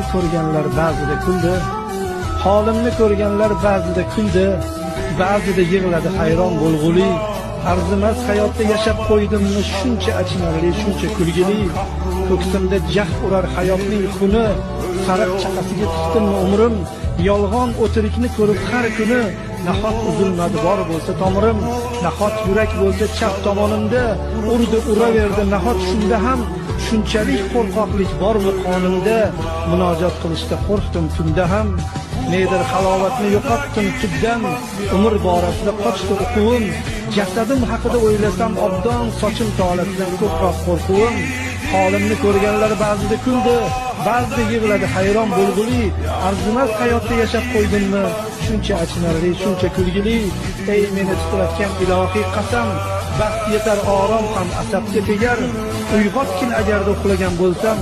Holimni ko'rganlar ba'zida kuldi, holimni ko'rganlar ba'zida kuldi, ba'zida yig'ladi hayron bo'lg'uli. Arzimas hayotda yashab qo'ydimmi shuncha achinarli, shuncha kulgili. Ko'ksimda jah urar hayotning xuni, sariq chaqasiga tutdimmi umrim. Yolg'on o'tirikni ko'rib har kuni, nahot uzilmadi bor bo'lsa tomirim. Nahot yurak bo'lsa chap tomonimda, urdi uraverdi nahot shunda ham. Shunchalik qo'rqoqlik bormi qonimda, munojot qilishda qo'rqdim tunda ham. Nedir halovatni yo'qotdim tubdan, umr borasida qochdi o'quvim. Jasadim haqida o'ylasam obdon, sochim tolasidan ko'proq qo'rquvim. Holimni ko'rganlar ba'zida kuldi, ba'zida yig'ladi hayron bo'lg'uli. Arzimas hayotda yashab qo'ydimmi shuncha achinarli, shuncha kulgili. Ey meni titratgan ilohiy qasam, baxt yetar orom ham asabga tegar. Uyg'otgin agarda uxlagan bo'lsam,